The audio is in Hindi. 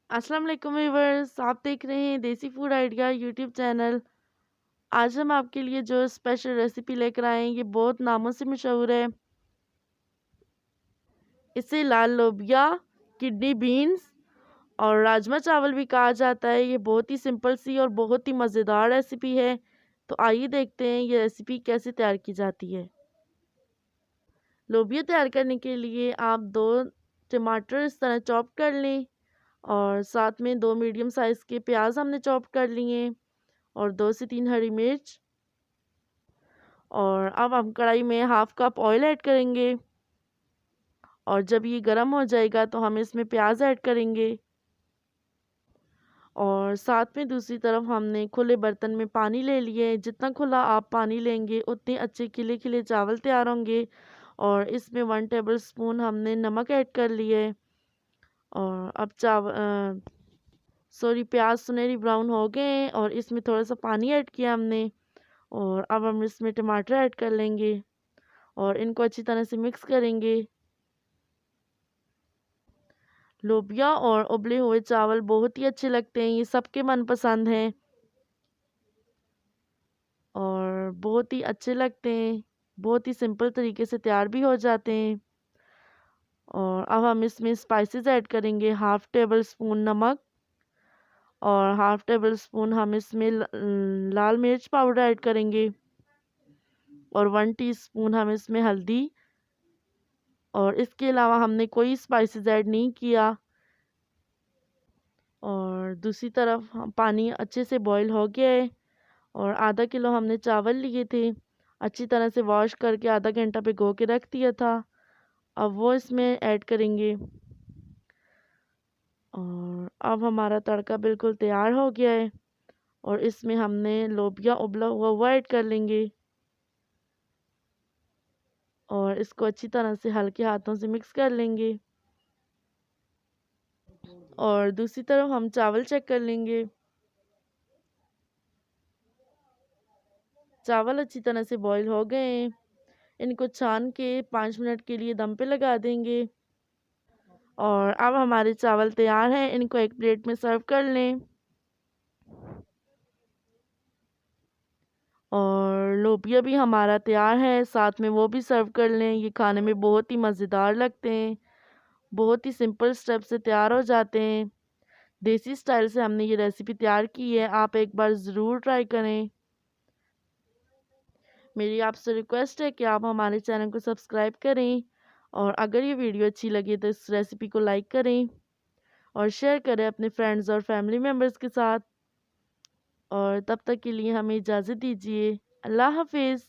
अस्सलाम वालेकुम व्यूअर्स, आप देख रहे हैं देसी फूड आइडिया यूट्यूब चैनल। आज हम आपके लिए जो स्पेशल रेसिपी लेकर आए हैं ये बहुत नामों से मशहूर है। इसे लाल लोबिया, किडनी बीन्स और राजमा चावल भी कहा जाता है। ये बहुत ही सिंपल सी और बहुत ही मज़ेदार रेसिपी है। तो आइए देखते हैं ये रेसिपी कैसे तैयार की जाती है। लोबिया तैयार करने के लिए आप 2 टमाटर इस तरह चॉप कर लें और साथ में 2 मीडियम साइज़ के प्याज हमने चॉप कर लिए और 2 से 3 हरी मिर्च। और अब हम कढ़ाई में हाफ कप ऑयल ऐड करेंगे और जब ये गर्म हो जाएगा तो हम इसमें प्याज ऐड करेंगे। और साथ में दूसरी तरफ हमने खुले बर्तन में पानी ले लिए। जितना खुला आप पानी लेंगे उतने अच्छे खिले खिले चावल तैयार होंगे। और इसमें 1 टेबल स्पून हमने नमक ऐड कर लिए। और अब प्याज सुनहरी ब्राउन हो गए हैं और इसमें थोड़ा सा पानी ऐड किया हमने। और अब हम इसमें टमाटर ऐड कर लेंगे और इनको अच्छी तरह से मिक्स करेंगे। लोबिया और उबले हुए चावल बहुत ही अच्छे लगते हैं, ये सबके मनपसंद हैं और बहुत ही अच्छे लगते हैं। बहुत ही सिंपल तरीके से तैयार भी हो जाते हैं। और अब हम इसमें स्पाइसेस ऐड करेंगे। हाफ 1 टेबल स्पून नमक और हाफ 1 टेबल स्पून हम इसमें लाल मिर्च पाउडर ऐड करेंगे और 1 टीस्पून हम इसमें हल्दी। और इसके अलावा हमने कोई स्पाइसेस ऐड नहीं किया। और दूसरी तरफ पानी अच्छे से बॉईल हो गया है और आधा किलो हमने चावल लिए थे, अच्छी तरह से वॉश करके आधा घंटा भिगो के रख दिया था। अब वो इसमें ऐड करेंगे और अब हमारा तड़का बिल्कुल तैयार हो गया है। और इसमें हमने लोबिया उबला हुआ वो ऐड कर लेंगे और इसको अच्छी तरह से हल्के हाथों से मिक्स कर लेंगे। और दूसरी तरफ हम चावल चेक कर लेंगे। चावल अच्छी तरह से बॉईल हो गए हैं। इनको छान के 5 मिनट के लिए दम पे लगा देंगे। और अब हमारे चावल तैयार हैं, इनको एक प्लेट में सर्व कर लें। और लोबिया भी हमारा तैयार है, साथ में वो भी सर्व कर लें। ये खाने में बहुत ही मज़ेदार लगते हैं, बहुत ही सिंपल स्टेप से तैयार हो जाते हैं। देसी स्टाइल से हमने ये रेसिपी तैयार की है, आप एक बार ज़रूर ट्राई करें। मेरी आपसे रिक्वेस्ट है कि आप हमारे चैनल को सब्सक्राइब करें और अगर ये वीडियो अच्छी लगे तो इस रेसिपी को लाइक करें और शेयर करें अपने फ्रेंड्स और फैमिली मेम्बर्स के साथ। और तब तक के लिए हमें इजाज़त दीजिए। अल्लाह हाफ़िज़।